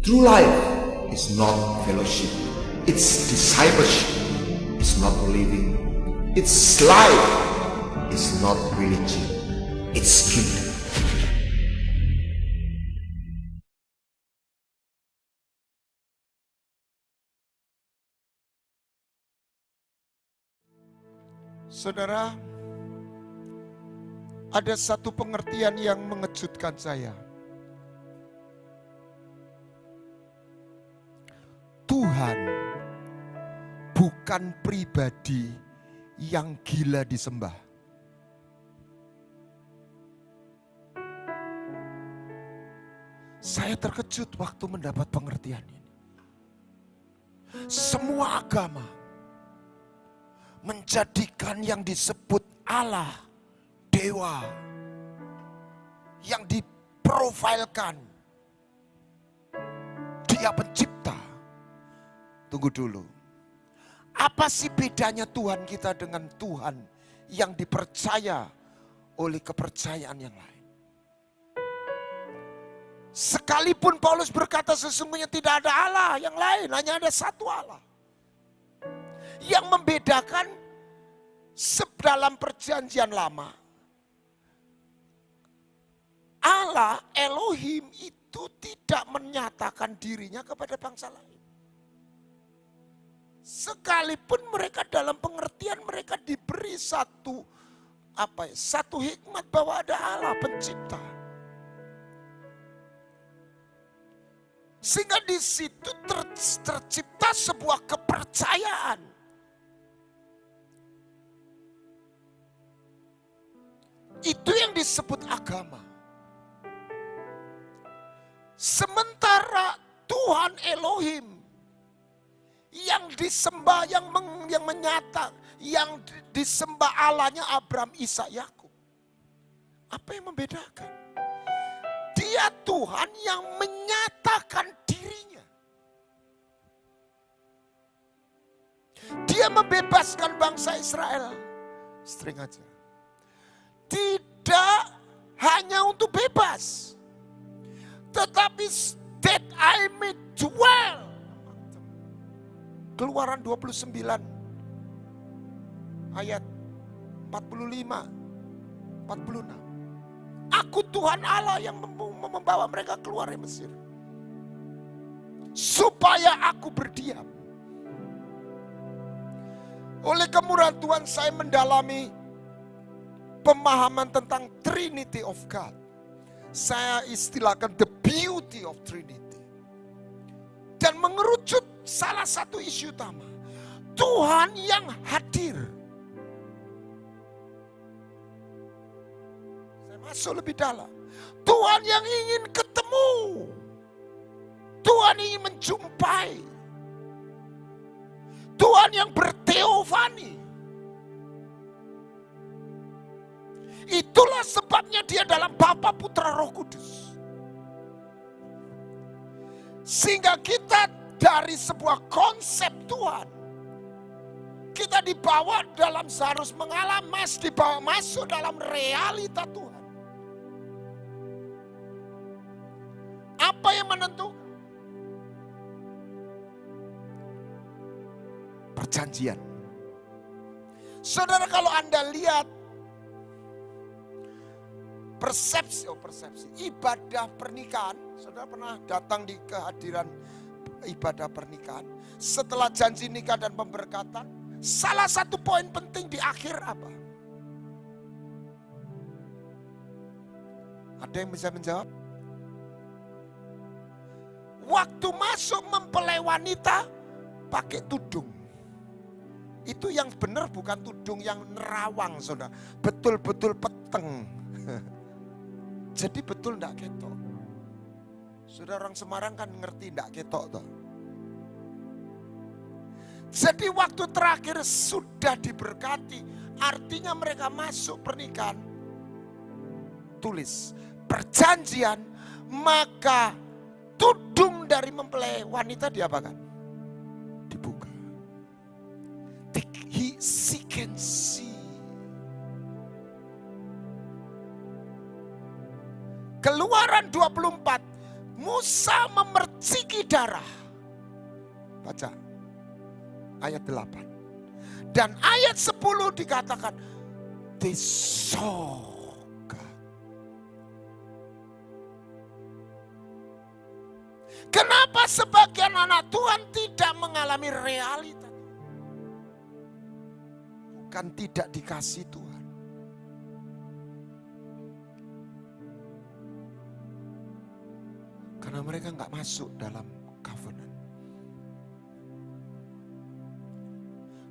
True life is not fellowship. It's discipleship. It's not believing. It's life. It's not religion. It's kingdom. Saudara, ada satu pengertian yang mengejutkan saya. Tuhan bukan pribadi yang gila disembah. Saya terkejut waktu mendapat pengertian ini. Semua agama menjadikan yang disebut Allah, dewa, yang diprofilkan, dia pencipta. Tunggu dulu, apa sih bedanya Tuhan kita dengan Tuhan yang dipercaya oleh kepercayaan yang lain? Sekalipun Paulus berkata sesungguhnya tidak ada Allah yang lain, hanya ada satu Allah. Yang membedakan dalam perjanjian lama, Allah Elohim itu tidak menyatakan dirinya kepada bangsa lain. Sekalipun mereka dalam pengertian mereka diberi satu hikmat bahwa ada Allah pencipta. Sehingga di situ tercipta sebuah kepercayaan. Itu yang disebut agama. Sementara Tuhan Elohim yang disembah, yang menyata, yang disembah Allahnya Abraham, Ishak, Yakub. Apa yang membedakan? Dia Tuhan yang menyatakan dirinya. Dia membebaskan bangsa Israel. String aja. Tidak hanya untuk bebas, tetapi that I may dwell. Keluaran 29 ayat 45, 46. Aku Tuhan Allah yang membawa mereka keluar dari Mesir, supaya aku berdiam. Oleh kemurahan Tuhan saya mendalami pemahaman tentang Trinity of God. Saya istilahkan the beauty of Trinity. Dan mengerucut salah satu isu utama. Tuhan yang hadir. Saya masuk lebih dalam. Tuhan yang ingin ketemu. Tuhan ingin menjumpai. Tuhan yang berteofani. Itulah sebabnya dia dalam Bapa, Putra, Roh Kudus. Sehingga kita dari sebuah konsep Tuhan, kita dibawa dalam seharus mengalami, dibawa masuk dalam realita Tuhan. Apa yang menentukan? Perjanjian. Saudara, kalau Anda lihat persepsi ibadah pernikahan, saudara pernah datang di kehadiran ibadah pernikahan, setelah janji nikah dan pemberkatan, salah satu poin penting di akhir apa? Ada yang bisa menjawab? Waktu masuk mempelai wanita pakai tudung. Itu yang benar, bukan tudung yang nerawang, saudara. Betul-betul peteng. Jadi betul ndak ketok. Sudah orang Semarang kan ngerti ndak ketok toh. Jadi waktu terakhir sudah diberkati, artinya mereka masuk pernikahan. Tulis perjanjian, maka tudung dari mempelai wanita diapakan? Dibuka. She can see. Keluaran 24 Musa memerciki darah. Baca ayat 8. Dan ayat 10 dikatakan, they saw God. Kenapa sebagian anak Tuhan tidak mengalami realita? Bukan tidak dikasih Tuhan. Karena mereka nggak masuk dalam covenant.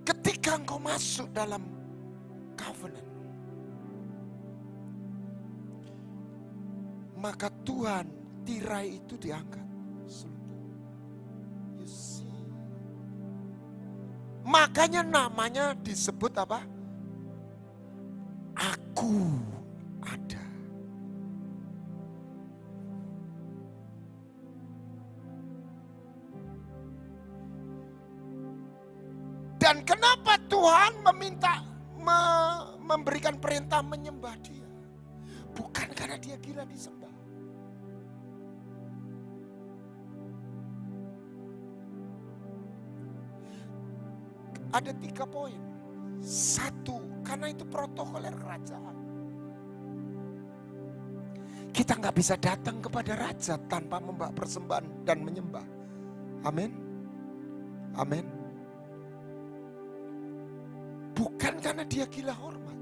Ketika engkau masuk dalam covenant, maka Tuhan, tirai itu diangkat. You see. Makanya namanya disebut apa? Aku ada. Dan kenapa Tuhan memberikan perintah menyembah Dia? Bukan karena Dia gila disembah. Ada 3 poin. 1, karena itu protokoler kerajaan. Kita nggak bisa datang kepada raja tanpa membawa persembahan dan menyembah. Amin. Amin. Bukan karena dia gila hormat.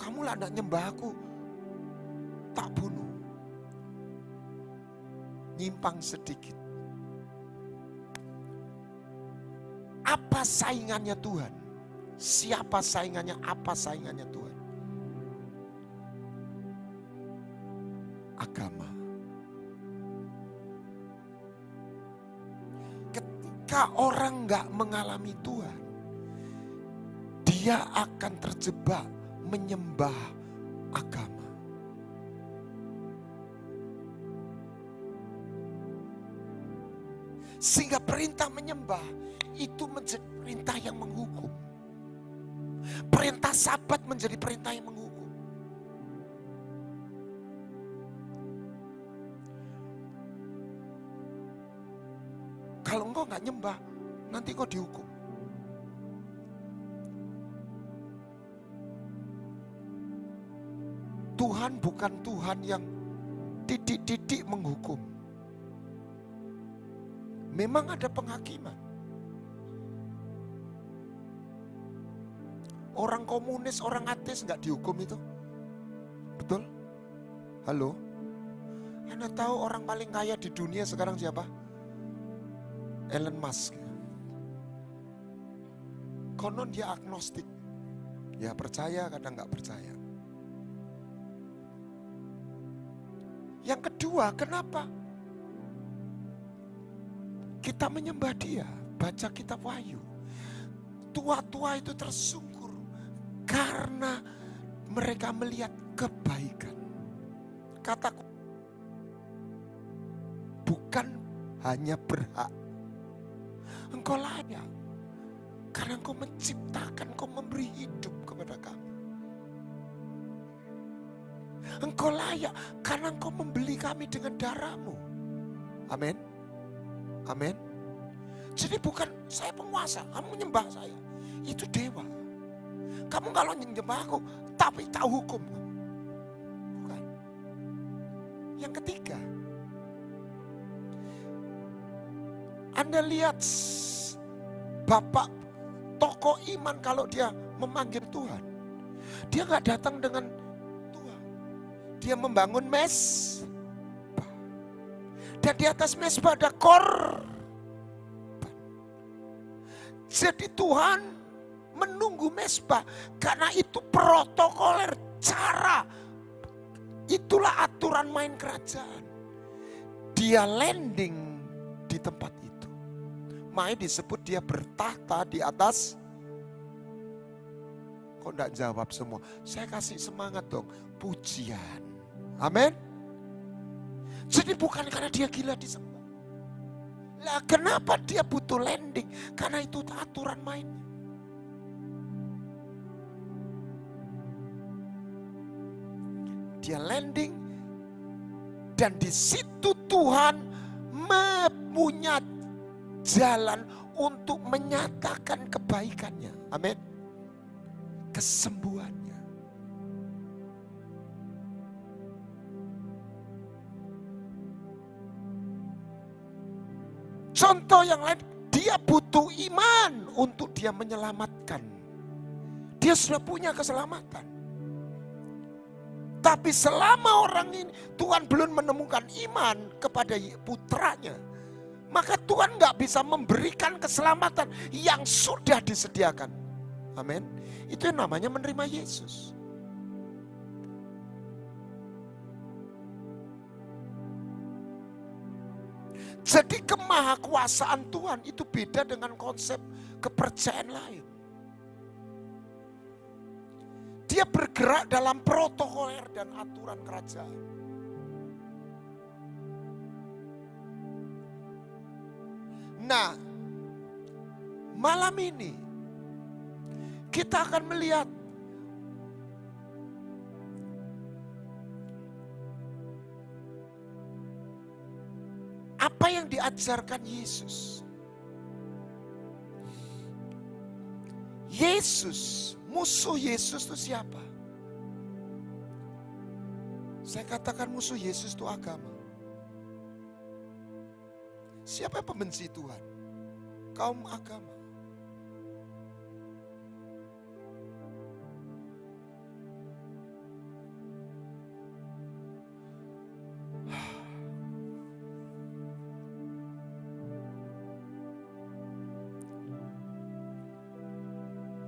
Kamu lah nak nyembah aku, tak bunuh. Nyimpang sedikit. Apa saingannya Tuhan? Siapa saingannya? Apa saingannya Tuhan? Agama. Ketika orang gak mengalami Tuhan, dia akan terjebak menyembah agama. Sehingga perintah menyembah itu menjadi perintah yang menghukum. Perintah sabat menjadi perintah yang menghukum. Kalau engkau gak nyembah, nanti kau dihukum. Tuhan bukan Tuhan yang titik-titik menghukum. Memang ada penghakiman. Orang komunis, orang ateis nggak dihukum itu. Betul? Halo? Anda tahu orang paling kaya di dunia sekarang siapa? Elon Musk. Konon dia agnostik. Ya percaya, kadang nggak percaya. Yang kedua, kenapa kita menyembah dia? Baca kitab Wahyu. Tua-tua itu tersungkur karena mereka melihat kebaikan. Kataku, bukan hanya berhak. Engkau layak. Karena engkau menciptakan, engkau memberi hidup kepada kami. Engkau layak karena engkau membeli kami dengan darahmu. Amin. Amin. Jadi bukan saya penguasa, kamu menyembah saya. Itu dewa. Kamu kalau menyembah aku, tapi tak hukum. Bukan. Yang ketiga, Anda lihat bapak tokoh iman kalau dia memanggil Tuhan. Dia gak datang dengan Tuhan. Dia membangun mezbah. Dan di atas mezbah ada korban. Jadi Tuhan menunggu mezbah karena itu protokoler cara. Itulah aturan main kerajaan. Dia landing di tempat itu. Makanya disebut dia bertahta di atas. Kok enggak jawab semua? Saya kasih semangat dong. Pujian. Amin. Jadi bukan karena dia gila disembah. Lah kenapa dia butuh landing? Karena itu aturan mainnya. Dia landing Dan di situ Tuhan punya jalan untuk menyatakan kebaikannya. Amin. Kesembuhannya. Contoh yang lain, dia butuh iman untuk dia menyelamatkan. Dia sudah punya keselamatan. Tapi selama orang ini Tuhan belum menemukan iman kepada putranya, maka Tuhan gak bisa memberikan keselamatan yang sudah disediakan. Amin. Itu yang namanya menerima Yesus. Jadi kemahakuasaan Tuhan itu beda dengan konsep kepercayaan lain. Dia bergerak dalam protokoler dan aturan kerajaan. Nah, malam ini kita akan melihat apa yang diajarkan Yesus. Yesus, musuh Yesus itu siapa? Saya katakan musuh Yesus itu agama. Siapa yang pembenci Tuhan? Kaum agama.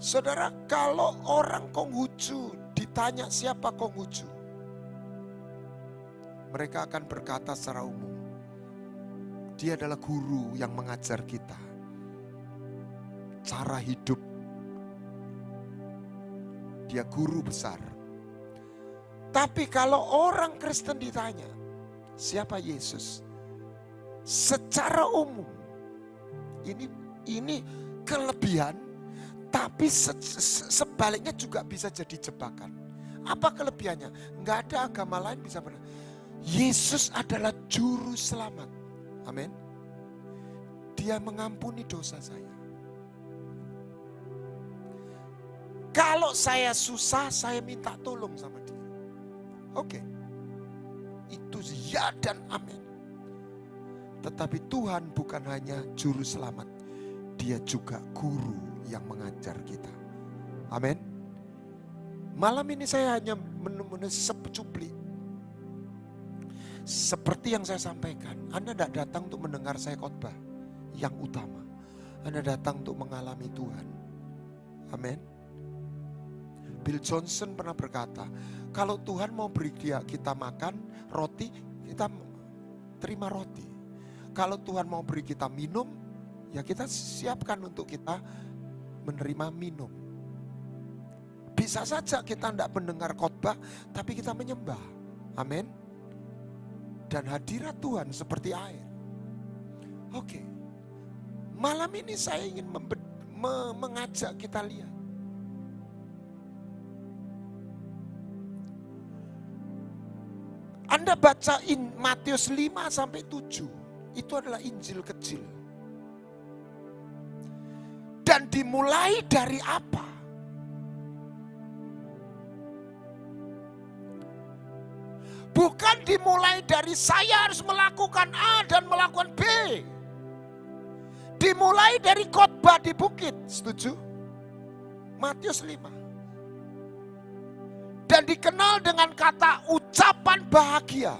Saudara, kalau orang Konghucu ditanya siapa Konghucu, mereka akan berkata secara umum, dia adalah guru yang mengajar kita cara hidup. Dia guru besar. Tapi kalau orang Kristen ditanya siapa Yesus, secara umum ini kelebihan. Tapi sebaliknya juga bisa jadi jebakan. Apa kelebihannya? Enggak ada agama lain bisa benar. Yesus adalah juru selamat. Amin. Dia mengampuni dosa saya. Kalau saya susah, saya minta tolong sama dia. Oke. Itu ya dan amin. Tetapi Tuhan bukan hanya juru selamat. Dia juga guru yang mengajar kita. Amin. Malam ini saya hanya menemui secuplik. Seperti yang saya sampaikan, Anda tidak datang untuk mendengar saya khotbah yang utama. Anda datang untuk mengalami Tuhan. Amin. Bill Johnson pernah berkata, kalau Tuhan mau beri kita makan roti, kita terima roti. Kalau Tuhan mau beri kita minum, ya kita siapkan untuk kita menerima minum. Bisa saja kita tidak mendengar khotbah, tapi kita menyembah. Amin. Dan hadirat Tuhan seperti air. Oke. Malam ini saya ingin mengajak kita lihat. Anda bacain Matius 5 sampai 7. Itu adalah Injil kecil. Dan dimulai dari apa? Bukan dimulai dari saya harus melakukan A dan melakukan B. Dimulai dari khotbah di bukit, setuju? Matius 5. Dan dikenal dengan kata ucapan bahagia.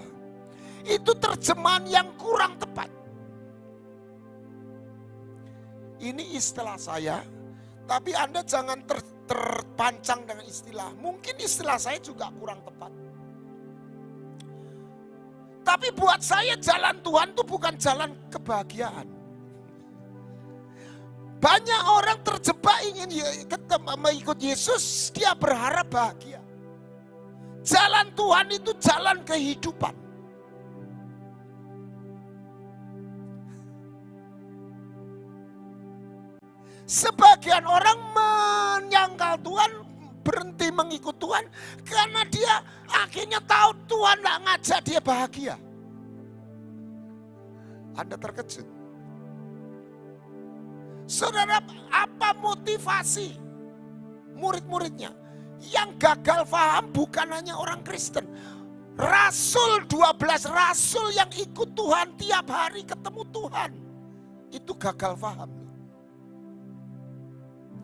Itu terjemahan yang kurang tepat. Ini istilah saya, tapi Anda jangan terpancang dengan istilah. Mungkin istilah saya juga kurang tepat. Tapi buat saya jalan Tuhan itu bukan jalan kebahagiaan. Banyak orang terjebak ingin mengikut Yesus, dia berharap bahagia. Jalan Tuhan itu jalan kehidupan. Sebagian orang menyangkal Tuhan, berhenti mengikut Tuhan karena dia akhirnya tahu Tuhan tidak ngajak dia bahagia. Anda terkejut. Saudara, apa motivasi murid-muridnya? Yang gagal paham bukan hanya orang Kristen. Rasul 12 rasul yang ikut Tuhan tiap hari ketemu Tuhan. Itu gagal paham.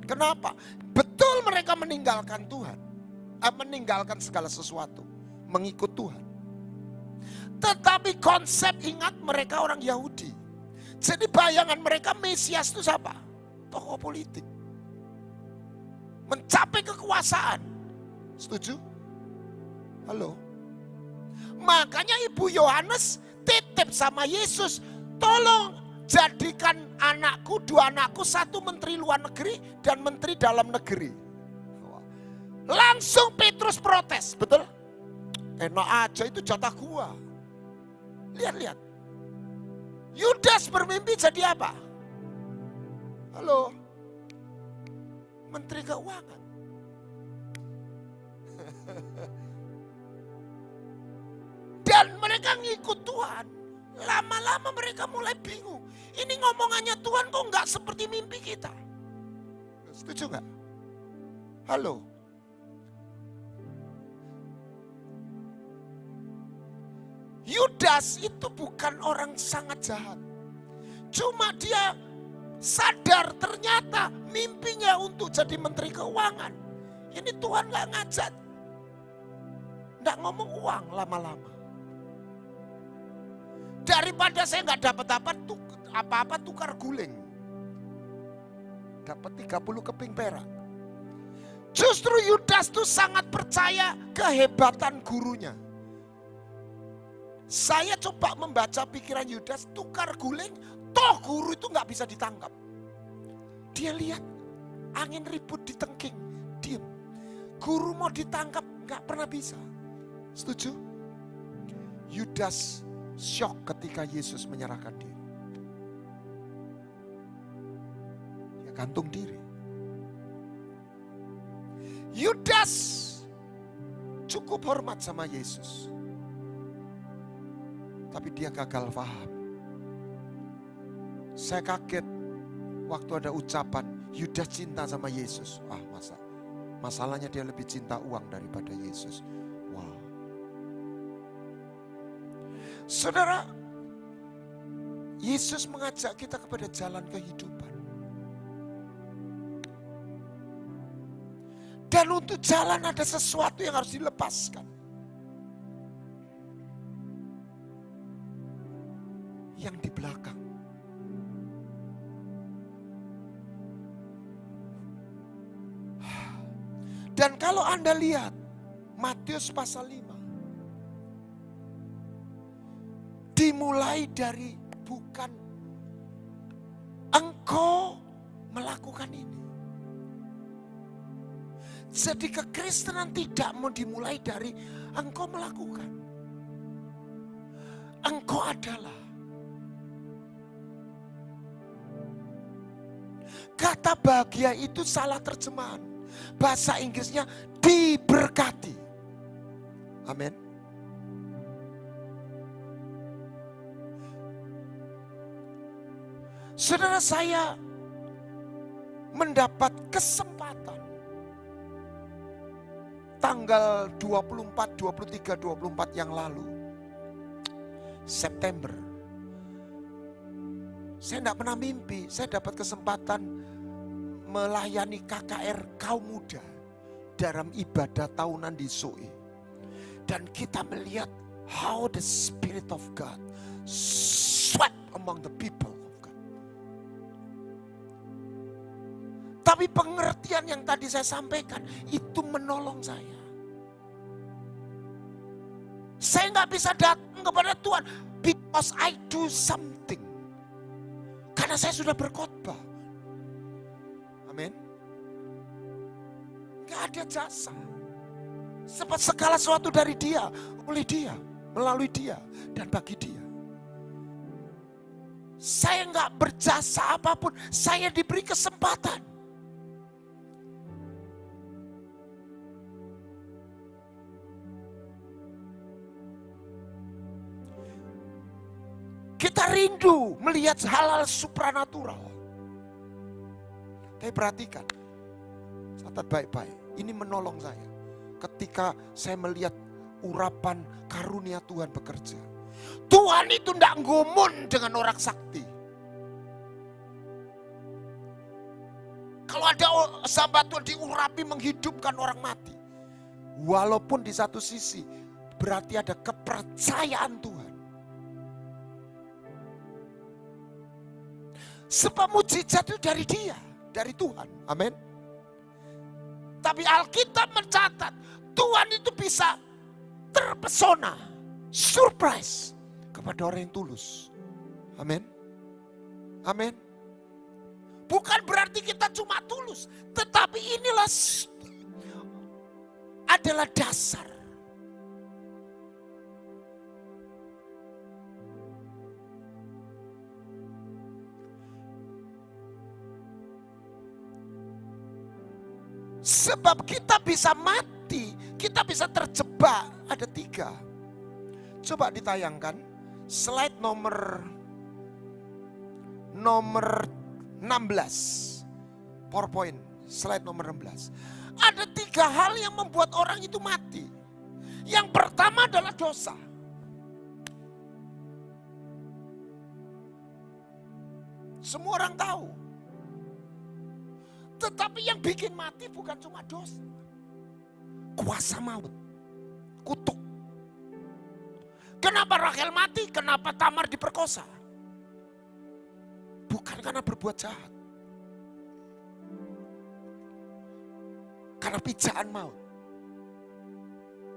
Kenapa? Betul mereka meninggalkan Tuhan. Meninggalkan segala sesuatu. Mengikut Tuhan. Tetapi konsep, ingat, mereka orang Yahudi. Jadi bayangan mereka Mesias itu siapa? Tokoh politik. Mencapai kekuasaan. Setuju? Halo? Makanya Ibu Yohanes titip sama Yesus, tolong jadikan anakku, 2 anakku, 1 menteri luar negeri dan menteri dalam negeri. Langsung Petrus protes, betul? Enak aja, itu jatah gua. Lihat. Yudas bermimpi jadi apa? Halo? Menteri Keuangan. Dan mereka ngikut Tuhan. Lama-lama mereka mulai bingung. Ini ngomongannya Tuhan kok nggak seperti mimpi kita. Setuju nggak? Halo? Yudas itu bukan orang sangat jahat. Cuma dia sadar ternyata mimpinya untuk jadi menteri keuangan. Ini Tuhan nggak ngajak. Nggak ngomong uang lama-lama. Daripada saya nggak dapat apa-apa tukar guling. Dapat 30 keping perak. Justru Yudas tuh sangat percaya kehebatan gurunya. Saya coba membaca pikiran Yudas, tukar guling, toh guru itu nggak bisa ditangkap. Dia lihat angin ribut di tengking, diem. Guru mau ditangkap nggak pernah bisa. Setuju? Yudas syok ketika Yesus menyerahkan diri. Dia gantung diri. Yudas cukup hormat sama Yesus. Tapi dia gagal paham. Saya kaget waktu ada ucapan Yudas cinta sama Yesus. Wah, masalahnya dia lebih cinta uang daripada Yesus. Wow. Saudara, Yesus mengajak kita kepada jalan kehidupan. Dan untuk jalan ada sesuatu yang harus dilepaskan. Yang di belakang. Dan kalau Anda lihat Matius pasal 5. Dimulai dari bukan engkau melakukan ini. Jadi kekristenan tidak mau dimulai dari engkau melakukan. Engkau adalah. Kata bahagia itu salah terjemahan. Bahasa Inggrisnya diberkati. Amin. Saudara, saya mendapat kesempatan tanggal 24, 23, 24 yang lalu. September. Saya tidak pernah mimpi, saya dapat kesempatan melayani KKR kaum muda dalam ibadah tahunan di Zoe. Dan kita melihat how the Spirit of God swept among the people of God. Tapi pengertian yang tadi saya sampaikan itu menolong saya. Saya nggak bisa datang kepada Tuhan because I do something. Karena saya sudah berkhotbah. Amin. Gak ada jasa. Sebab segala sesuatu dari Dia, oleh Dia, melalui Dia, dan bagi Dia. Saya gak berjasa apapun, saya diberi kesempatan. Kita rindu melihat hal-hal supranatural. Tapi perhatikan, catat baik-baik, ini menolong saya. Ketika saya melihat urapan karunia Tuhan bekerja. Tuhan itu tidak ngomong dengan orang sakti. Kalau ada sahabat Tuhan diurapi menghidupkan orang mati. Walaupun di satu sisi berarti ada kepercayaan Tuhan. Sebab mujizat itu dari Dia, dari Tuhan. Amin. Tapi Alkitab mencatat Tuhan itu bisa terpesona, surprise kepada orang yang tulus. Amin. Amin. Bukan berarti kita cuma tulus, tetapi inilah adalah dasar. Sebab kita bisa mati, kita bisa terjebak. Ada 3. Coba ditayangkan slide nomor 16. PowerPoint slide nomor 16. Ada 3 hal yang membuat orang itu mati. Yang pertama adalah dosa. Semua orang tahu. Tetapi yang bikin mati bukan cuma dosa. Kuasa maut. Kutuk. Kenapa Rahel mati? Kenapa Tamar diperkosa? Bukan karena berbuat jahat. Karena pijaan maut.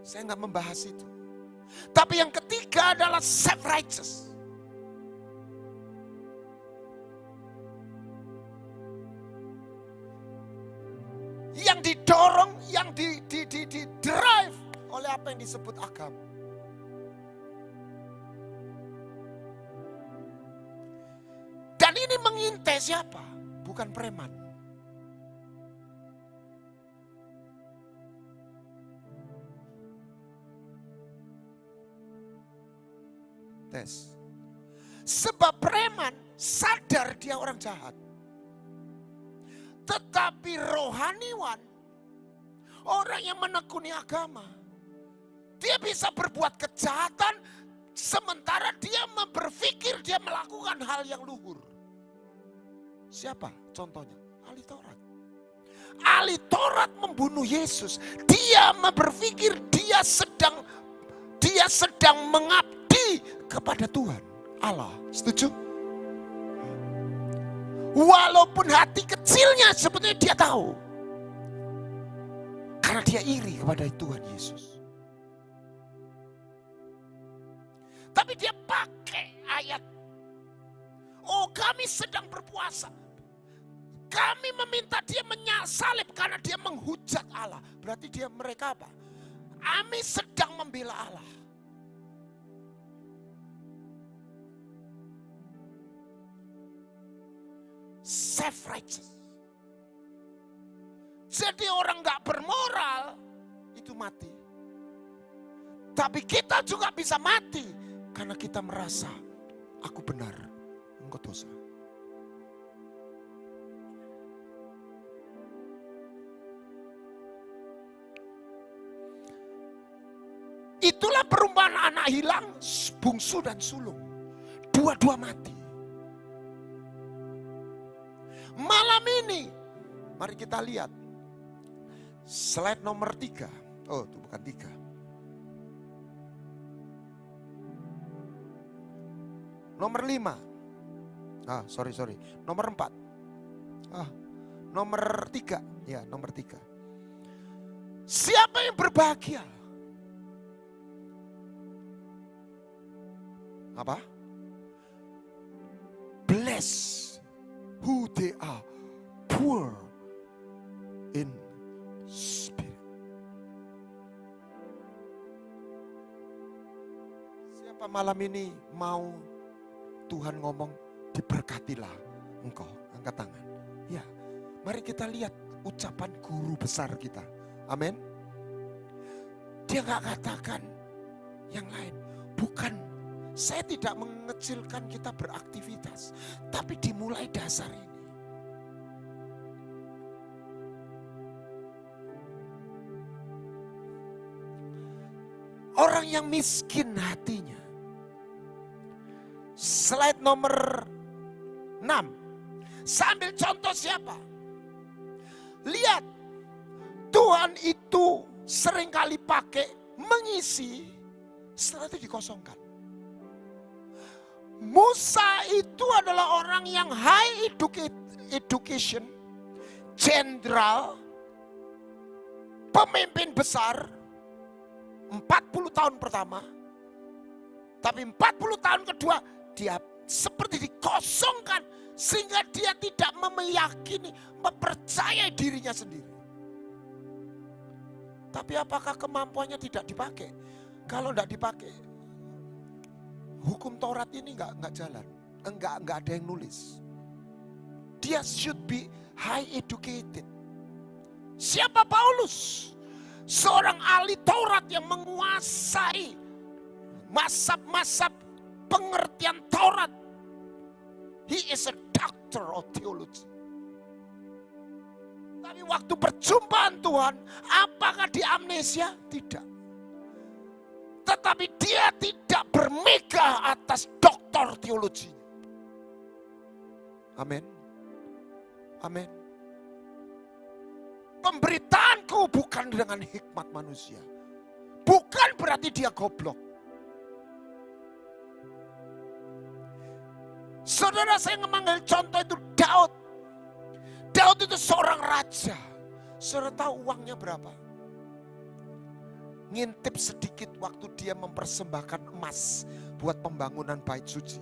Saya nggak membahas itu. Tapi yang ketiga adalah self-righteous. Yang didorong, yang di-drive oleh apa yang disebut agama. Dan ini mengintai siapa? Bukan preman. Tes. Sebab preman sadar dia orang jahat. Tetapi rohaniwan, orang yang menekuni agama, dia bisa berbuat kejahatan sementara dia berpikir dia melakukan hal yang luhur. Siapa contohnya? Ahli Taurat. Ahli Taurat membunuh Yesus. Dia berpikir dia sedang mengabdi kepada Tuhan Allah. Setuju? Walaupun hati kecilnya sebetulnya dia tahu. Karena dia iri kepada Tuhan Yesus. Tapi dia pakai ayat. Oh, kami sedang berpuasa. Kami meminta dia salib karena dia menghujat Allah. Berarti mereka apa? Kami sedang membela Allah. Self-righteous. Jadi orang gak bermoral itu mati. Tapi kita juga bisa mati karena kita merasa aku benar, engkau dosa. Itulah perumpamaan anak hilang, bungsu dan sulung. Dua-dua mati. Malam ini, mari kita lihat. Slide nomor 3. Oh, itu bukan 3. Nomor 5. Sorry. Nomor 4. Nomor 3. Ya, nomor 3. Siapa yang berbahagia? Apa? Bless who they are poor in spirit. Siapa malam ini mau Tuhan ngomong diberkatilah engkau, angkat tangan. Ya, mari kita lihat ucapan guru besar kita. Amin. Dia gak katakan yang lain. Bukan Saya tidak mengecilkan kita beraktivitas, tapi dimulai dasar ini. Orang yang miskin hatinya. Slide nomor 6. Saya ambil contoh siapa? Lihat, Tuhan itu seringkali pakai mengisi, setelah itu dikosongkan. Musa itu adalah orang yang high education, jenderal, pemimpin besar, 40 tahun pertama, tapi 40 tahun kedua dia seperti dikosongkan sehingga dia tidak meyakini, mempercayai dirinya sendiri. Tapi apakah kemampuannya tidak dipakai? Kalau tidak dipakai, hukum Taurat ini enggak jalan, enggak ada yang nulis. Dia should be high educated. Siapa Paulus? Seorang ahli Taurat yang menguasai mazhab-mazhab pengertian Taurat. He is a doctor of theology. Tapi waktu perjumpaan Tuhan, apakah dia amnesia? Tidak. Tetapi dia tidak bermegah atas doktor teologinya. Amin. Amin. Pemberitaanku bukan dengan hikmat manusia. Bukan berarti dia goblok. Saudara, saya mengambil contoh itu Daud. Daud itu seorang raja. Saudara tahu uangnya berapa? Ngintip sedikit waktu dia mempersembahkan emas buat pembangunan bait suci.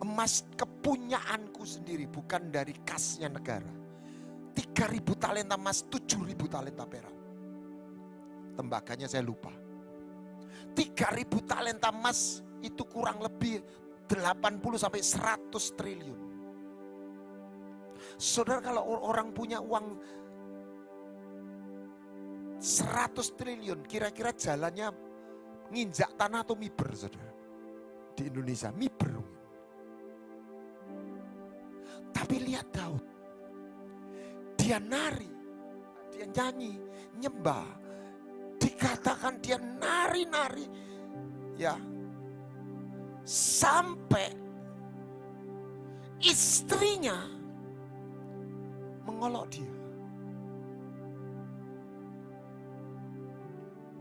Emas kepunyaanku sendiri, bukan dari kasnya negara. 3.000 talenta emas, 7.000 talenta perak. Tembaganya saya lupa. 3.000 talenta emas itu kurang lebih 80 sampai 100 triliun. Saudara, kalau orang punya uang 100 triliun, kira-kira jalannya nginjak tanah atau miber, saudara? Di Indonesia, miber. Tapi lihat Daud. Dia nari, dia nyanyi, nyembah. Dikatakan dia nari-nari. Ya. Sampai istrinya mengolok dia.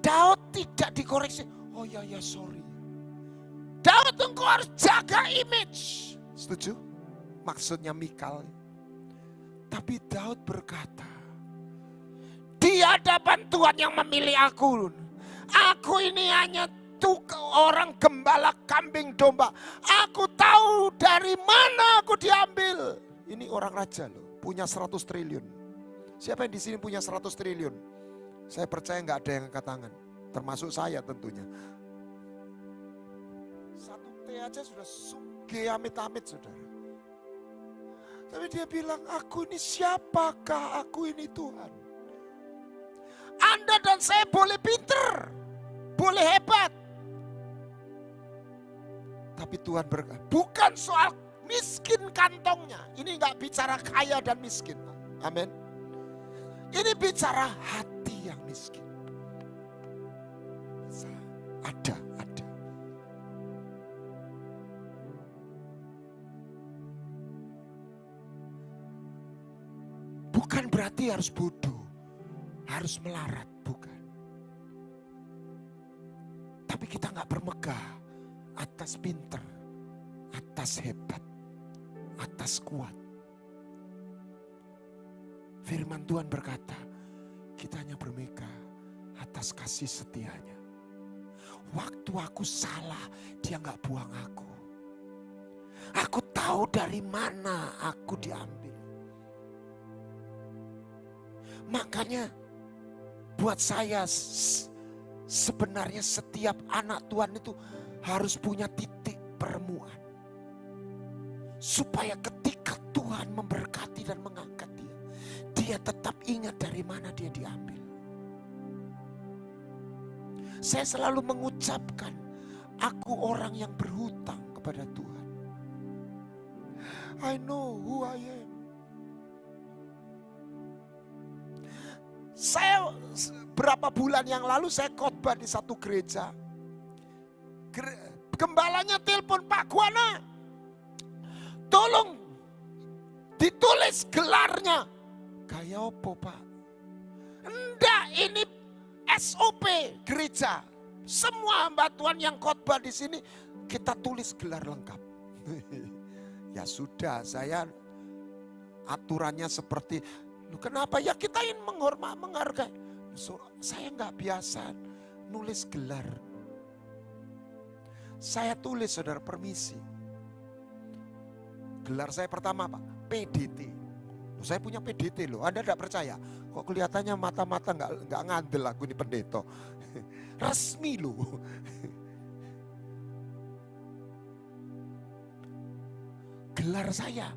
Daud tidak dikoreksi. Oh ya sorry. Daud, engkau harus jaga image. Setuju? Maksudnya Mikal. Tapi Daud berkata, di hadapan Tuhan yang memilih aku. Aku ini hanya orang gembala kambing domba. Aku tahu dari mana aku diambil. Ini orang raja loh, punya 100 triliun. Siapa yang di sini punya 100 triliun? Saya percaya nggak ada yang angkat tangan, termasuk saya tentunya. 1 T aja sudah suge amit-amit, saudara. Tapi dia bilang, aku ini siapakah? Aku ini Tuhan. Anda dan saya boleh pinter, boleh hebat. Tapi Tuhan berkata, bukan soal miskin kantongnya. Ini nggak bicara kaya dan miskin. Amin. Ini bicara hati yang miskin. Ada. Bukan berarti harus bodoh, harus melarat, bukan. Tapi kita nggak bermegah atas pinter, atas hebat, atas kuat. Firman Tuhan berkata, kita hanya bermegah atas kasih setianya. Waktu aku salah, dia nggak buang aku. Aku tahu dari mana aku diambil. Makanya buat saya sebenarnya setiap anak Tuhan itu harus punya titik permuaan. Supaya ketika Tuhan memberkati dan mengangkat dia tetap ingat dari mana dia diambil. Saya selalu mengucapkan Aku orang yang berhutang kepada Tuhan. I know who I am. Saya berapa bulan yang lalu saya khotbah di satu gereja. Gembalanya telepon, Pak Guana, tolong ditulis gelarnya. Gaya apa, Pak? Enggak, ini SOP gereja. Semua hamba Tuhan yang khotbah di sini kita tulis gelar lengkap. Ya sudah, saya aturannya seperti, kenapa ya kita ingin menghargai. Saya nggak biasa nulis gelar. Saya tulis, saudara, permisi. Gelar saya pertama apa? PDT. Saya punya PDT loh. Anda tidak percaya? Kok kelihatannya mata-mata nggak ngandel aku ini pendeta. Resmi loh. Gelar saya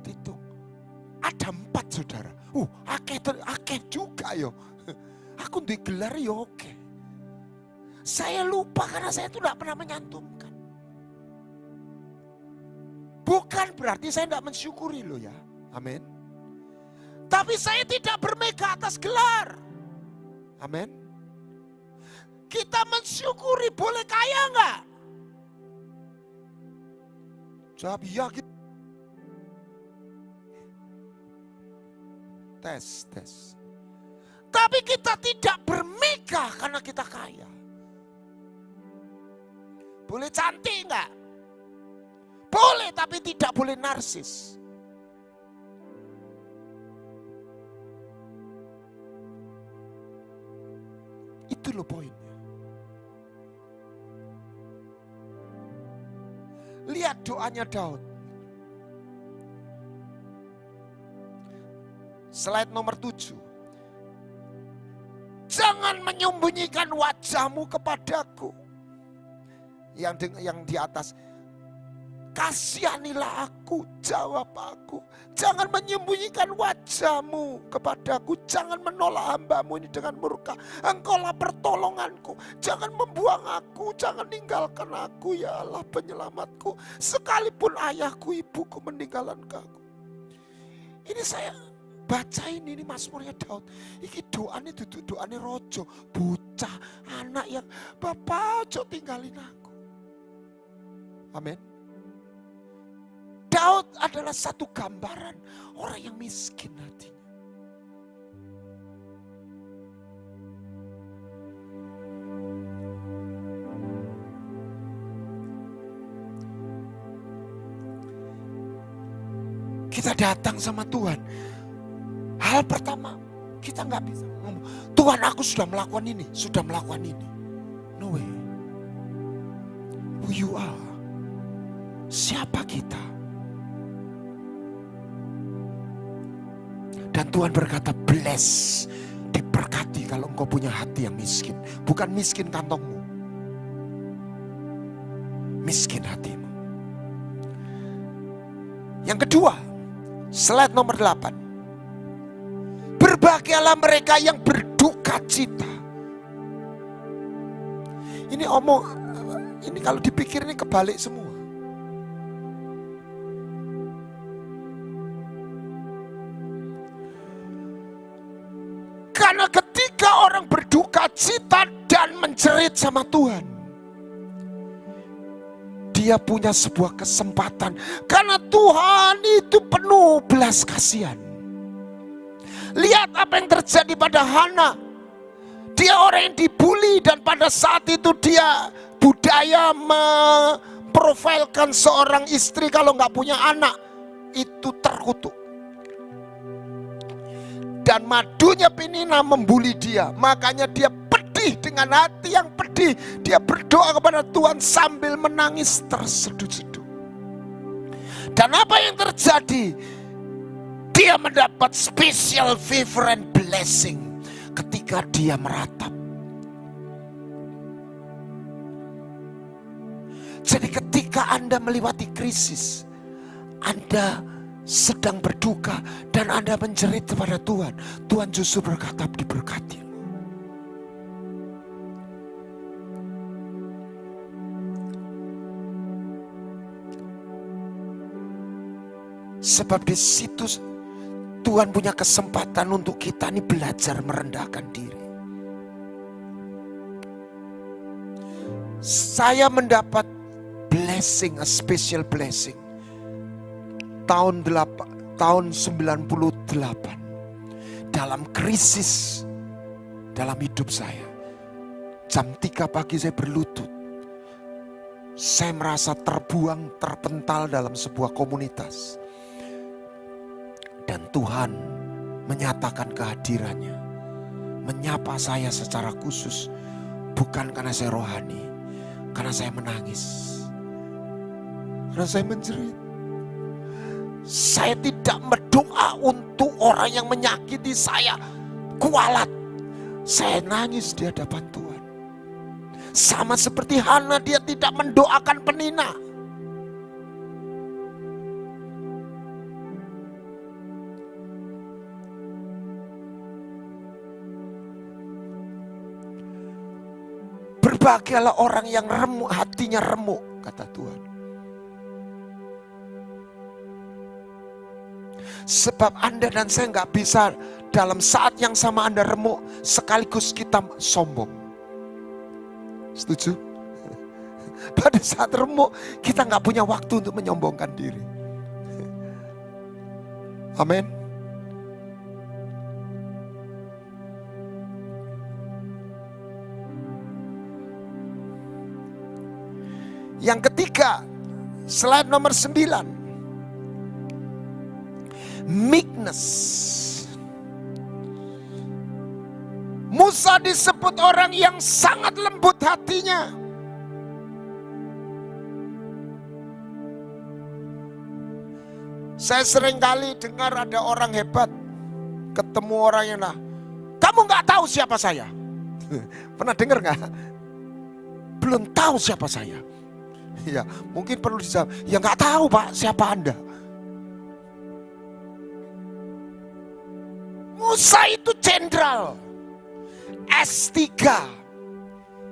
hitung. Ada 4, saudara. Akeh juga yo. Aku di gelar yo oke. Saya lupa karena saya itu tidak pernah menyantumkan. Bukan berarti saya tidak mensyukuri loh ya. Amin. Tapi saya tidak bermegah atas gelar. Amin. Kita mensyukuri, boleh kaya enggak? Jawab iya. Tes. Tapi kita tidak bermegah karena kita kaya. Boleh cantik enggak? Boleh, tapi tidak boleh narsis. Itu loh poinnya. Lihat doanya Daud. Slide nomor 7. Jangan menyembunyikan wajahmu kepadaku. Yang di atas. Kasihanilah aku, jawab aku. Jangan menyembunyikan wajahmu kepadaku. Jangan menolak hambamu ini dengan murka. Engkaulah pertolonganku. Jangan membuang aku, jangan ninggalkan aku, ya Allah penyelamatku. Sekalipun ayahku, ibuku meninggalkan aku. Ini saya bacain ini Mazmurnya Daud. Ini doanya duduk doanya rojo. Bocah, anak yang Bapak ojo tinggalin aku. Amin. Daud adalah satu gambaran orang yang miskin hatinya. Kita datang sama Tuhan. Hal pertama, kita nggak bisa ngomong, Tuhan aku sudah melakukan ini, sudah melakukan ini. No way. Who you are? Siapa kita? Dan Tuhan berkata, bless, diberkati kalau engkau punya hati yang miskin. Bukan miskin kantongmu, miskin hatimu. Yang kedua, slide nomor 8. Berbahagialah mereka yang berduka cita. Ini ini kalau dipikir ini kebalik semua. Karena ketika orang berduka cita dan menjerit sama Tuhan, dia punya sebuah kesempatan. Karena Tuhan itu penuh belas kasihan. Lihat apa yang terjadi pada Hana. Dia orang yang dibully dan pada saat itu dia budaya memprofilkan seorang istri kalau nggak punya anak itu terkutuk. Dan madunya Penina membuli dia. Makanya dia pedih, dengan hati yang pedih. Dia berdoa kepada Tuhan sambil menangis terseduh-seduh. Dan apa yang terjadi? Dia mendapat special favor and blessing ketika dia meratap. Jadi ketika Anda melewati krisis, Anda sedang berduka dan Anda menjerit kepada Tuhan, Tuhan justru berkata diberkati. 5 4 Sebab di situ Tuhan punya kesempatan untuk kita nih belajar merendahkan diri. Saya mendapat blessing, a special blessing. Tahun 98 dalam krisis dalam hidup saya. Jam 3 pagi saya berlutut. Saya merasa terbuang, terpental dalam sebuah komunitas. Dan Tuhan menyatakan kehadirannya. Menyapa saya secara khusus. Bukan karena saya rohani. Karena saya menangis. Karena saya menjerit. Saya tidak berdoa untuk orang yang menyakiti saya. Kualat. Saya nangis di hadapan Tuhan. Sama seperti Hana, dia tidak mendoakan penina. Berbahagialah orang yang remuk, hatinya remuk, kata Tuhan. Sebab Anda dan saya nggak bisa dalam saat yang sama Anda remuk, sekaligus kita sombong. Setuju? Pada saat remuk, kita nggak punya waktu untuk menyombongkan diri. Amin. Yang ketiga, slide nomor 9. Meekness. Musa disebut orang yang sangat lembut hatinya. Saya seringkali dengar ada orang hebat ketemu orang yang kamu nggak tahu siapa saya. Pernah dengar nggak? Belum tahu siapa saya. Ya, mungkin perlu dijawab. Ya nggak tahu Pak, siapa Anda? Musa itu jenderal, S3,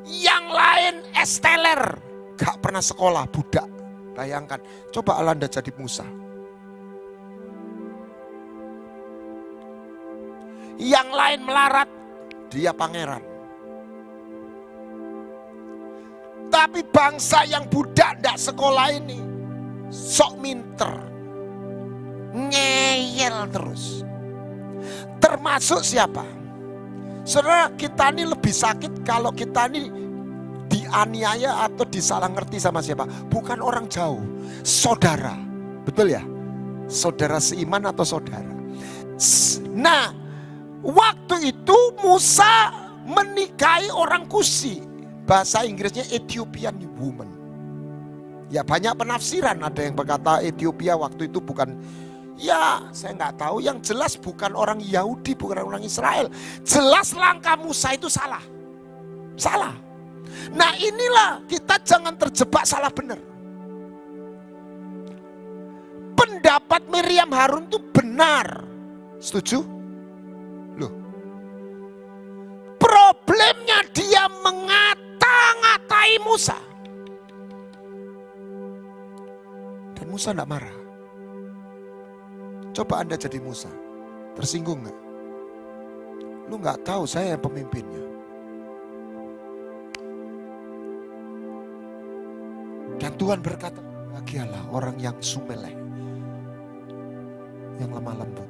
yang lain S-teler, gak pernah sekolah, budak. Bayangkan, coba Anda jadi Musa. Yang lain melarat, dia pangeran. Tapi bangsa yang budak gak sekolah ini, sok minter, ngeyel terus. Termasuk siapa? Saudara, kita ini lebih sakit kalau kita ini dianiaya atau disalah ngerti sama siapa? Bukan orang jauh, saudara. Betul ya? Saudara seiman atau saudara. Nah, waktu itu Musa menikahi orang Kusi. Bahasa Inggrisnya Ethiopian woman. Ya banyak penafsiran, ada yang berkata Ethiopia waktu itu bukan, ya saya nggak tahu, yang jelas bukan orang Yahudi, bukan orang Israel. Jelas langkah Musa itu salah. Salah. Nah inilah, kita jangan terjebak salah benar. Pendapat Miriam Harun itu benar. Setuju? Loh. Problemnya dia ngata-ngatai Musa. Dan Musa enggak marah. Coba Anda jadi Musa, tersinggung gak? Lu gak tahu saya yang pemimpinnya. Dan Tuhan berkata, bahagialah orang yang sumeleh, yang lemah lembut.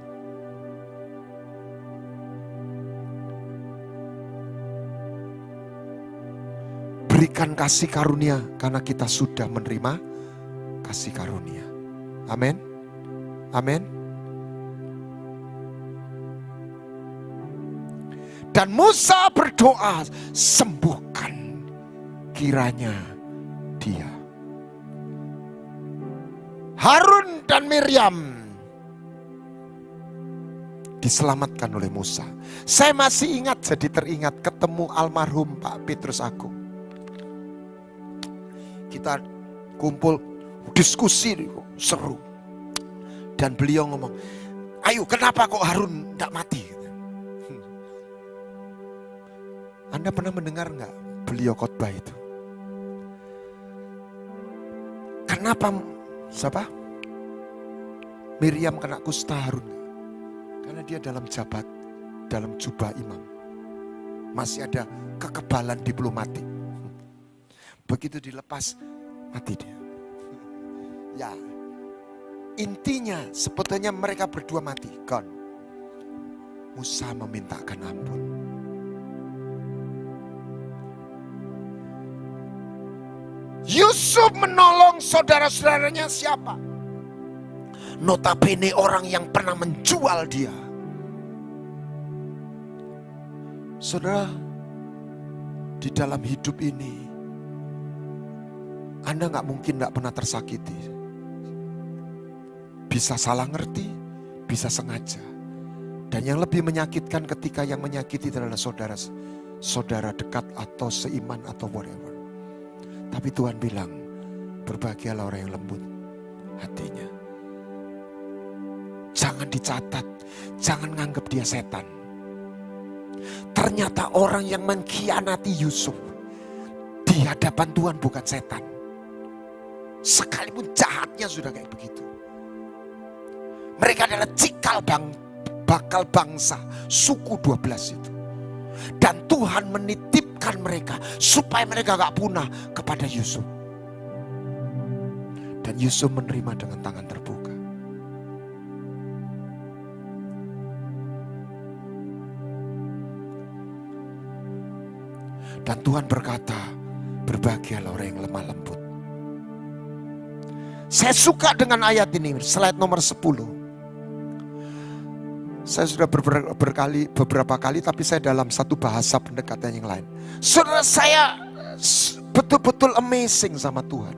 Berikan kasih karunia karena kita sudah menerima kasih karunia. Amin. Amin. Dan Musa berdoa, sembuhkan kiranya dia. Harun dan Miriam diselamatkan oleh Musa. Saya masih ingat, jadi teringat ketemu almarhum Pak Petrus Agung. Kita kumpul diskusi seru. Dan beliau ngomong, ayo kenapa kok Harun tidak mati? Anda pernah mendengar nggak beliau khotbah itu? Kenapa siapa? Miriam kena kusta, Harun? Karena dia dalam jubah imam. Masih ada kekebalan diplomatik. Begitu dilepas, mati dia. Ya, intinya sebetulnya mereka berdua mati. Gone. Musa memintakan ampun. Yusuf menolong saudara-saudaranya siapa? Notabene orang yang pernah menjual dia. Saudara, di dalam hidup ini Anda gak mungkin gak pernah tersakiti. Bisa salah ngerti, bisa sengaja. Dan yang lebih menyakitkan ketika yang menyakiti adalah saudara dekat atau seiman atau whatever. Tapi Tuhan bilang, berbahagialah orang yang lembut hatinya. Jangan dicatat, jangan nganggap dia setan. Ternyata orang yang mengkhianati Yusuf di hadapan Tuhan bukan setan. Sekalipun jahatnya sudah kayak begitu. Mereka adalah cikal bakal bangsa suku 12 itu. Dan Tuhan menitipkan mereka supaya mereka gak punah kepada Yusuf. Dan Yusuf menerima dengan tangan terbuka. Dan Tuhan berkata, berbahagialah orang yang lemah lembut. Saya suka dengan ayat ini, slide nomor 10. Saya sudah beberapa kali, tapi saya dalam satu bahasa pendekatan yang lain. Saudara, saya betul-betul amazing sama Tuhan.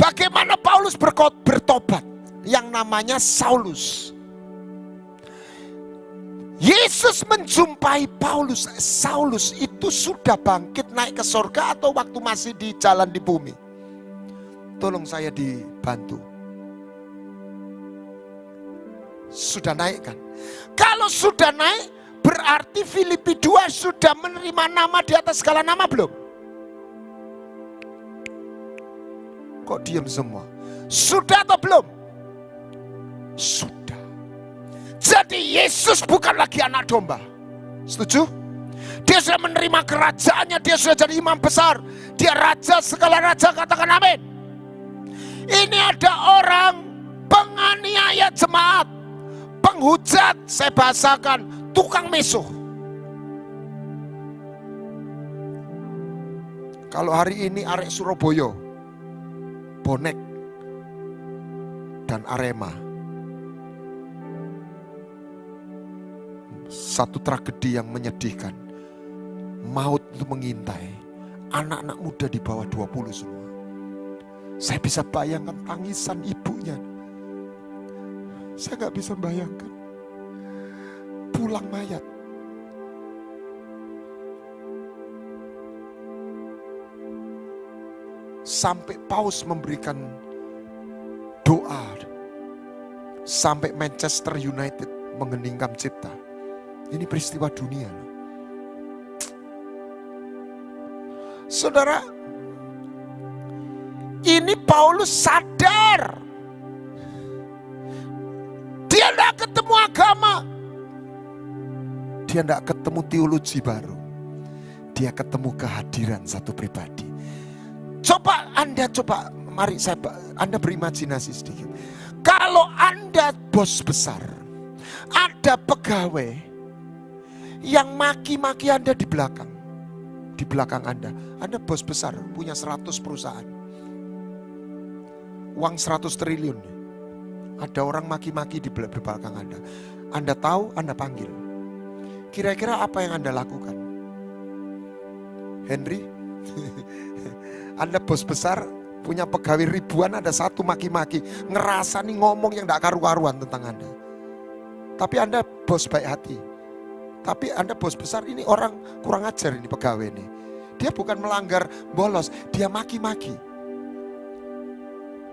Bagaimana Paulus bertobat yang namanya Saulus. Yesus menjumpai Saulus itu sudah bangkit naik ke surga atau waktu masih di jalan di bumi? Tolong saya dibantu. Sudah naik kan? Kalau sudah naik, berarti Filipi 2 sudah menerima nama di atas segala nama belum? Kok diam semua? Sudah atau belum? Sudah. Jadi Yesus bukan lagi anak domba. Setuju? Dia sudah menerima kerajaannya, dia sudah jadi imam besar. Dia raja segala raja, katakan amin. Ini ada orang penganiaya jemaat, penghujat, saya bahasakan tukang mesuh. Kalau hari ini arek Surabaya, bonek dan Arema, satu tragedi yang menyedihkan. Maut itu mengintai anak-anak muda di bawah 20 semua. Saya bisa bayangkan tangisan ibunya. Saya gak bisa bayangkan pulang mayat. Sampai Paus memberikan doa. Sampai Manchester United mengheningkan cipta. Ini peristiwa dunia. Saudara, ini Paulus sadar. Dia tidak ketemu agama. Dia tidak ketemu teologi baru. Dia ketemu kehadiran satu pribadi. Mari Anda berimajinasi sedikit. Kalau Anda bos besar, ada pegawai yang maki-maki Anda di belakang. Di belakang Anda bos besar, punya 100 perusahaan. Uang 100 triliun. Ada orang maki-maki di belakang Anda. Anda tahu, Anda panggil. Kira-kira apa yang Anda lakukan? Henry? Anda bos besar, punya pegawai ribuan, ada satu maki-maki. Ngerasa nih ngomong yang gak karu-karuan tentang Anda. Tapi Anda bos baik hati. Tapi Anda bos besar, ini orang kurang ajar ini pegawai ini. Dia bukan melanggar bolos, dia maki-maki.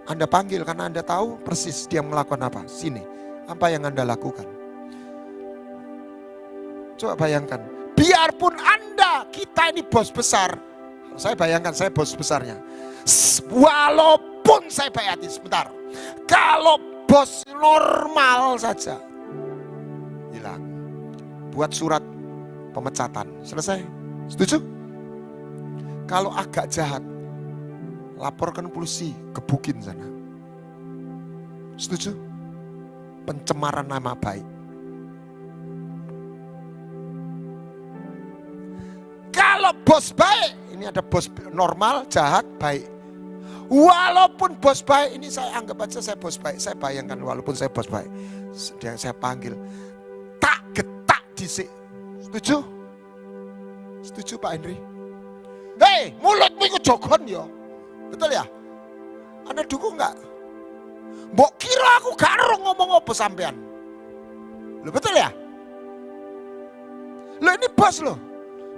Anda panggil karena Anda tahu persis dia melakukan apa. Sini, apa yang Anda lakukan? Coba bayangkan, biarpun kita ini bos besar. Saya bayangkan saya bos besarnya. Walaupun saya baik hati, sebentar. Kalau bos normal saja, hilang. Buat surat pemecatan, selesai. Setuju? Kalau agak jahat, laporkan polisi, gebukin sana. Setuju? Pencemaran nama baik. Kalau bos baik, ini ada bos normal, jahat, baik. Walaupun bos baik, ini saya anggap aja saya bos baik. Saya bayangkan walaupun saya bos baik, saya panggil, tak getak disik. Setuju? Setuju Pak Henry? Hei, mulutmu ikut jogon ya. Betul ya? Anda dukung gak? Mbok kira aku gak ero ngomong apa sampean? Loh betul ya? Loh ini bos loh.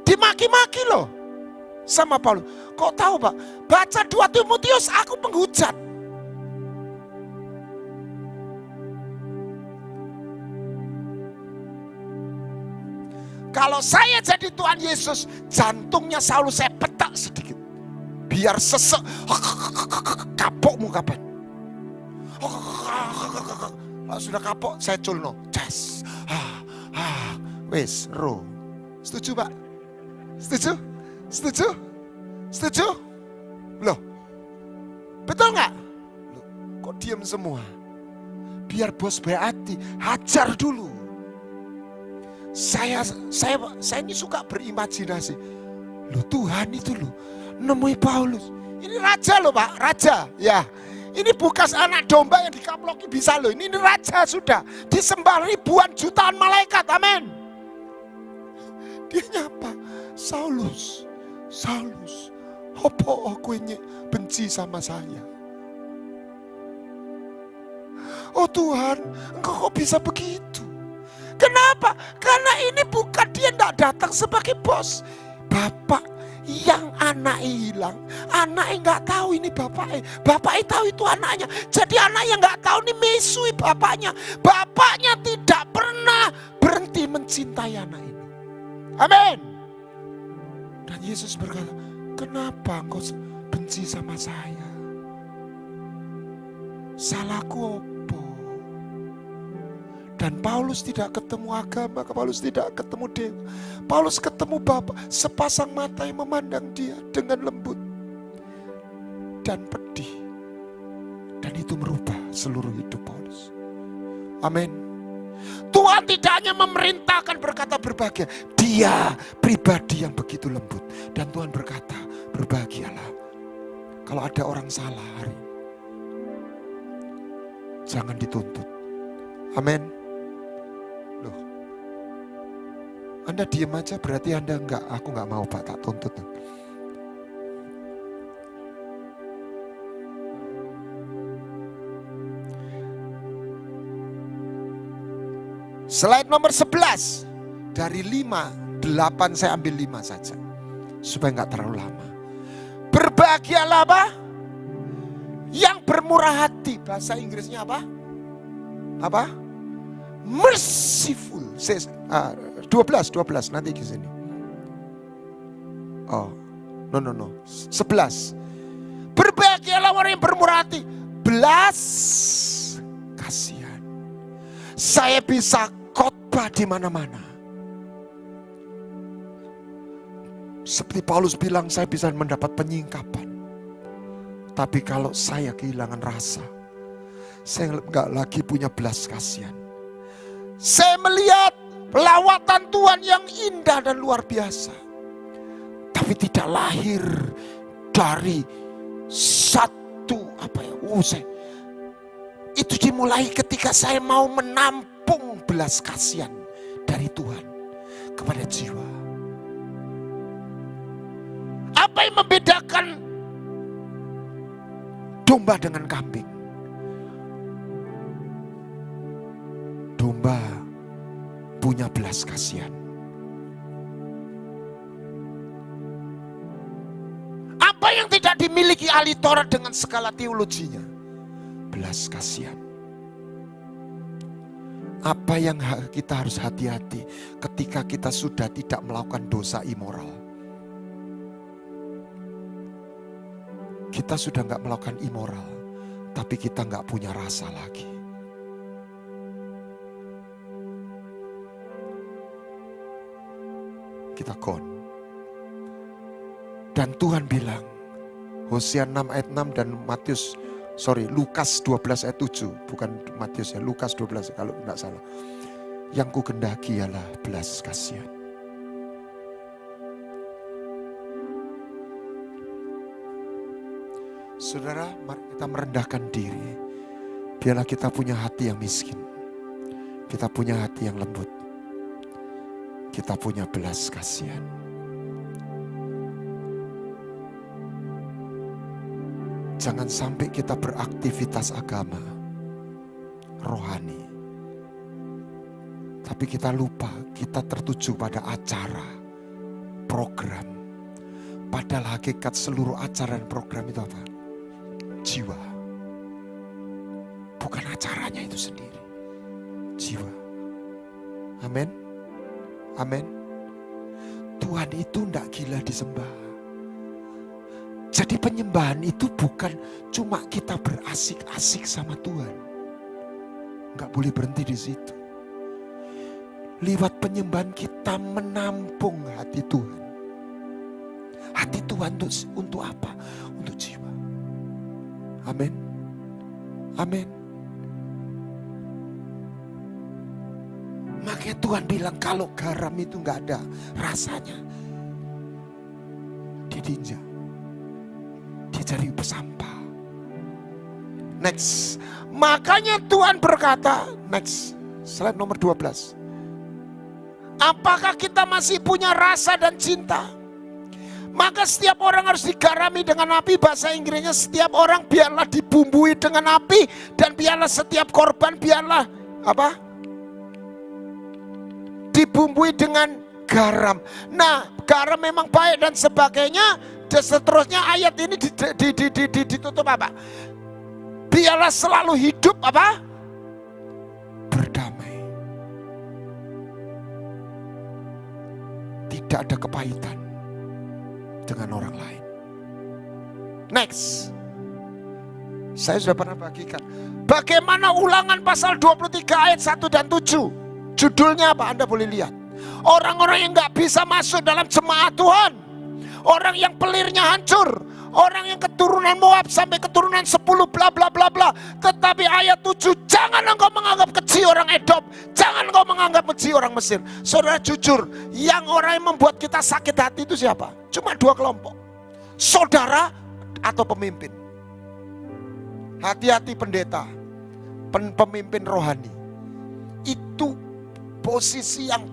Dimaki-maki loh sama Paulus. Kok tahu Pak? Baca 2 Timotius, aku penghujat. Kalau saya jadi Tuhan Yesus, jantungnya Saulus saya petak sedikit. Biar sesek, kapok muka kapan. Sudah kapok, saya culno. Cas. Wes, ro. Setuju Pak? Setuju? Setuju? Setuju? Loh, betul nggak? Loh, kok diam semua? Biar bos baik hati, hajar dulu. Saya ini suka berimajinasi. Loh Tuhan itu loh, nemui Paulus. Ini raja loh Pak, raja. Ya, ini bukan anak domba yang dikaploki bisa loh. Ini raja sudah disembah ribuan jutaan malaikat. Amin. Dia nyapa, Saulus, Saulus, apa aku ini benci sama saya? Oh Tuhan, engkau kok bisa begitu? Kenapa? Karena ini bukan dia tidak datang sebagai bos. Bapak yang anaknya hilang, anaknya nggak tahu ini bapaknya. Bapaknya tahu itu anaknya. Jadi anaknya nggak tahu ini mesui bapaknya. Bapaknya tidak pernah berhenti mencintai anak ini. Amin. Dan Yesus berkata, kenapa engkau benci sama saya? Salahku apa? Dan Paulus tidak ketemu agama, Paulus tidak ketemu dewa. Paulus ketemu Bapa, sepasang mata yang memandang dia dengan lembut dan pedih. Dan itu merubah seluruh hidup Paulus. Amin. Tuhan tidak hanya memerintahkan berkata berbahagia, dia pribadi yang begitu lembut. Dan Tuhan berkata, berbahagialah. Kalau ada orang salah hari ini, jangan dituntut. Amin. Loh, Anda diam aja berarti Anda enggak, aku enggak mau Pak, tak tuntut. Slide nomor 11. Dari 5, 8 saya ambil 5 saja. Supaya enggak terlalu lama. Berbahagialah apa? Yang bermurah hati. Bahasa Inggrisnya apa? Apa? Merciful. 12 nanti di sini. Oh, no. 11. Berbahagialah orang yang bermurah hati, belas kasihan. Saya bisa khotbah di mana-mana. Seperti Paulus bilang, saya bisa mendapat penyingkapan. Tapi kalau saya kehilangan rasa, saya enggak lagi punya belas kasihan. Saya melihat pelawatan Tuhan yang indah dan luar biasa. Tapi tidak lahir dari satu itu dimulai ketika saya mau menampung belas kasihan dari Tuhan kepada jiwa. Apa yang membedakan domba dengan kambing? Domba punya belas kasihan. Apa yang tidak dimiliki ahli Taurat dengan skala teologinya? Belas kasihan. Apa yang kita harus hati-hati ketika kita sudah tidak melakukan dosa immoral? Kita sudah nggak melakukan immoral, tapi kita nggak punya rasa lagi. kita gone. Dan Tuhan bilang, Hosea 6 ayat 6 dan Lukas 12 ayat 7, bukan Matius ya, Lukas 12 kalau tidak salah. Yang ku kehendaki ialah belas kasihan. Saudara, mari kita merendahkan diri. Biarlah kita punya hati yang miskin. Kita punya hati yang lembut. Kita punya belas kasihan. Jangan sampai kita beraktivitas agama, rohani. Tapi kita lupa, kita tertuju pada acara, program. Padahal hakikat seluruh acara dan program itu apa? Jiwa. Bukan acaranya itu sendiri. Jiwa. Amin. Amin. Tuhan itu tidak gila disembah. Jadi penyembahan itu bukan cuma kita berasik-asik sama Tuhan. Enggak boleh berhenti di situ. Lewat penyembahan kita menampung hati Tuhan. Hati Tuhan untuk apa? Untuk jiwa. Amin. Amin. Makanya Tuhan bilang kalau garam itu enggak ada rasanya, ditinja. Jadi pesampah. Next. Makanya Tuhan berkata, next, slide nomor 12. Apakah kita masih punya rasa dan cinta? Maka setiap orang harus digarami dengan api. Bahasa Inggrisnya setiap orang biarlah dibumbui dengan api. Dan biarlah setiap korban biarlah apa? Dibumbui dengan garam. Nah, garam memang baik dan sebagainya. Dan seterusnya ayat ini ditutup apa? Biarlah selalu hidup apa? Berdamai. Tidak ada kepahitan dengan orang lain. Next. Saya sudah pernah bagikan. Bagaimana Ulangan pasal 23 ayat 1 dan 7. Judulnya apa? Anda boleh lihat. Orang-orang yang gak bisa masuk dalam jemaat Tuhan. Orang yang pelirnya hancur. Orang yang keturunan Moab sampai keturunan 10 bla bla bla bla. Tetapi ayat 7, jangan engkau menganggap kecil orang Edom. Jangan engkau menganggap kecil orang Mesir. Saudara jujur, yang orang yang membuat kita sakit hati itu siapa? Cuma dua kelompok. Saudara atau pemimpin. Hati-hati pendeta, pemimpin rohani. Itu posisi yang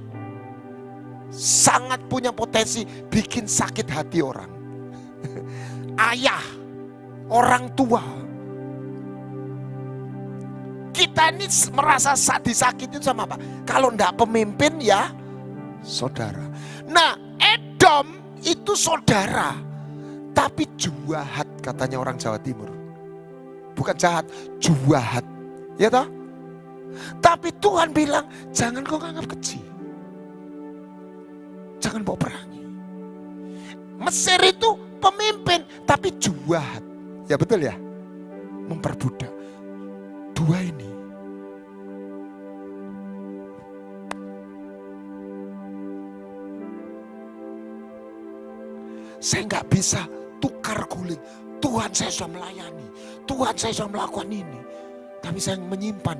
sangat punya potensi bikin sakit hati orang. Ayah, orang tua. Kita ini merasa disakitin sama apa? Kalau enggak pemimpin ya saudara. Nah, Edom itu saudara, tapi juahat katanya orang Jawa Timur. Bukan jahat, juahat. Ya toh? Tapi Tuhan bilang, jangan kau anggap kecil. Jangan bawa perangi. Mesir itu pemimpin, tapi juahat. Ya betul ya? Memperbudak. Dua ini. Saya nggak bisa tukar guling. Tuhan saya sudah melayani. Tuhan saya sudah melakukan ini. Tapi saya menyimpan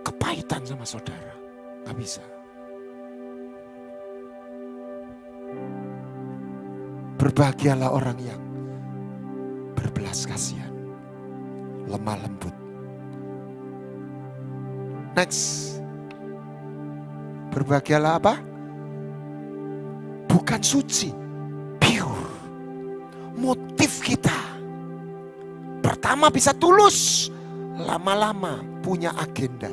kepahitan sama saudara. Nggak bisa. Berbahagialah orang yang berbelas kasihan, lemah lembut. Next. Berbahagialah apa? Bukan suci, pure. Motif kita pertama bisa tulus, lama-lama punya agenda.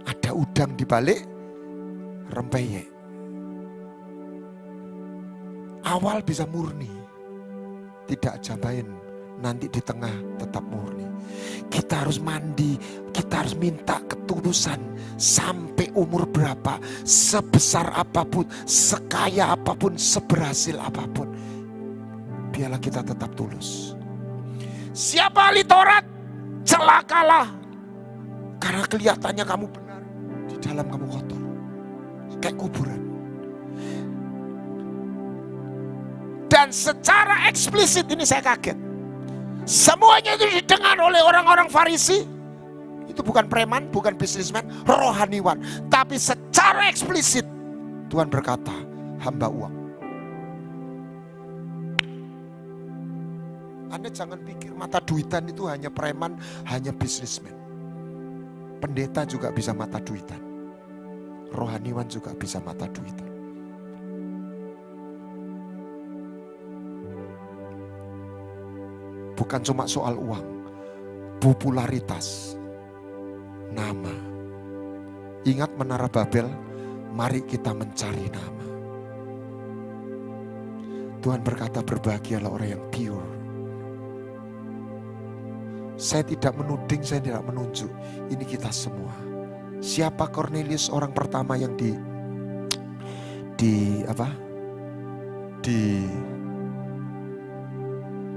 Ada udang di balik rempeyek. Awal bisa murni, tidak jabain, nanti di tengah tetap murni. Kita harus mandi, kita harus minta ketulusan sampai umur berapa, sebesar apapun, sekaya apapun, seberhasil apapun. Biarlah kita tetap tulus. Siapa ahli Taurat? Celakalah. Karena kelihatannya kamu benar, di dalam kamu kotor. Kayak kuburan. Dan secara eksplisit, ini saya kaget, semuanya itu didengar oleh orang-orang Farisi. Itu bukan preman, bukan bisnismen, rohaniwan. Tapi secara eksplisit Tuhan berkata, hamba uang. Anda jangan pikir mata duitan itu hanya preman, hanya bisnismen. Pendeta juga bisa mata duitan. Rohaniwan juga bisa mata duitan. Bukan cuma soal uang, popularitas, nama. Ingat Menara Babel, mari kita mencari nama. Tuhan berkata, berbahagialah orang yang pure. Saya tidak menuding, saya tidak menunjuk. Ini kita semua. Siapa Cornelius, orang pertama yang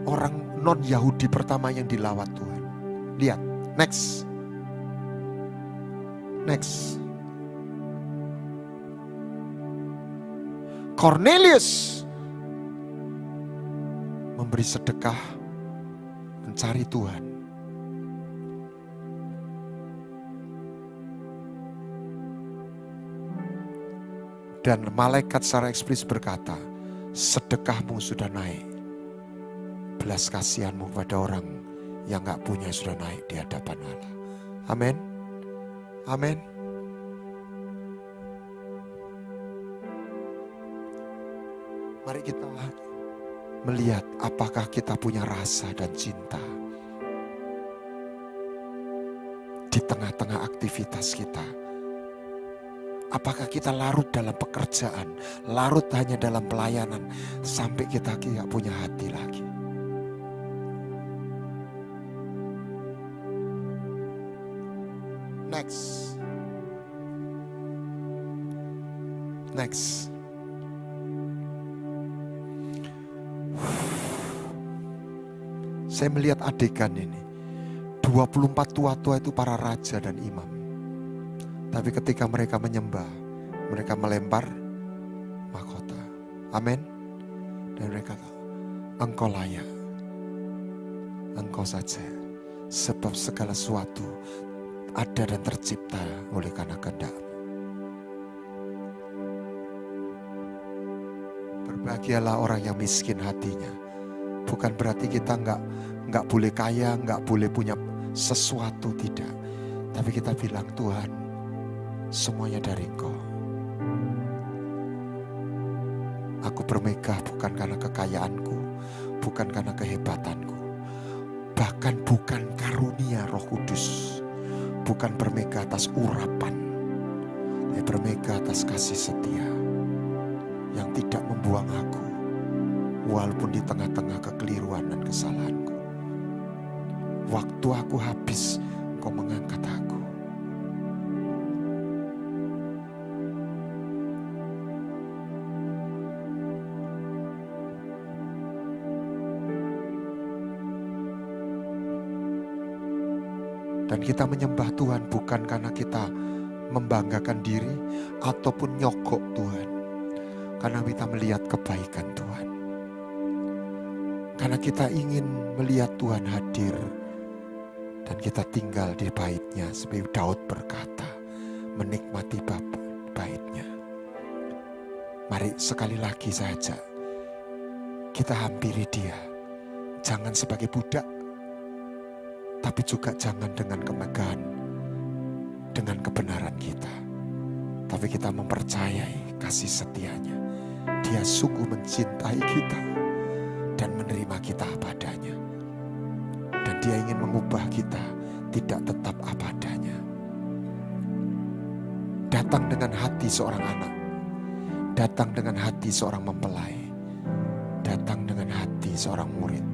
orang non-Yahudi pertama yang dilawat Tuhan. Lihat, next. Cornelius memberi sedekah, mencari Tuhan. Dan malaikat secara eksplisit berkata, sedekahmu sudah naik. Belas kasihanmu pada orang yang gak punya sudah naik di hadapan Allah. Amin. Amin. Mari kita melihat apakah kita punya rasa dan cinta di tengah-tengah aktivitas kita. Apakah kita larut dalam pekerjaan, larut hanya dalam pelayanan, sampai kita tidak punya hati lagi. Next. Saya melihat adegan ini. 24 tua-tua itu para raja dan imam. Tapi ketika mereka menyembah, mereka melempar mahkota. Amin. Dan mereka kata, engkau layak. Engkau saja. Sebab segala sesuatu ada dan tercipta oleh karena kehendak. Berbahagialah orang yang miskin hatinya. Bukan berarti kita nggak boleh kaya, nggak boleh punya sesuatu, tidak. Tapi kita bilang, Tuhan, semuanya dari Engkau. Aku bermegah bukan karena kekayaanku, bukan karena kehebatanku, bahkan bukan karunia Roh Kudus, bukan bermegah atas urapan, tapi bermegah atas kasih setia yang tidak membuang aku, walaupun di tengah-tengah kekeliruan dan kesalahanku. Waktu aku habis, Engkau mengangkat aku. Dan kita menyembah Tuhan bukan karena kita membanggakan diri ataupun nyogok Tuhan. Karena kita melihat kebaikan Tuhan. Karena kita ingin melihat Tuhan hadir. Dan kita tinggal di baitnya seperti Daud berkata, menikmati baitnya. Mari sekali lagi saja kita hampiri Dia. Jangan sebagai budak, tapi juga jangan dengan kemegahan, dengan kebenaran kita. Tapi kita mempercayai kasih setianya. Dia sungguh mencintai kita dan menerima kita apa adanya. Dan Dia ingin mengubah kita tidak tetap apa adanya. Datang dengan hati seorang anak, datang dengan hati seorang mempelai, datang dengan hati seorang murid.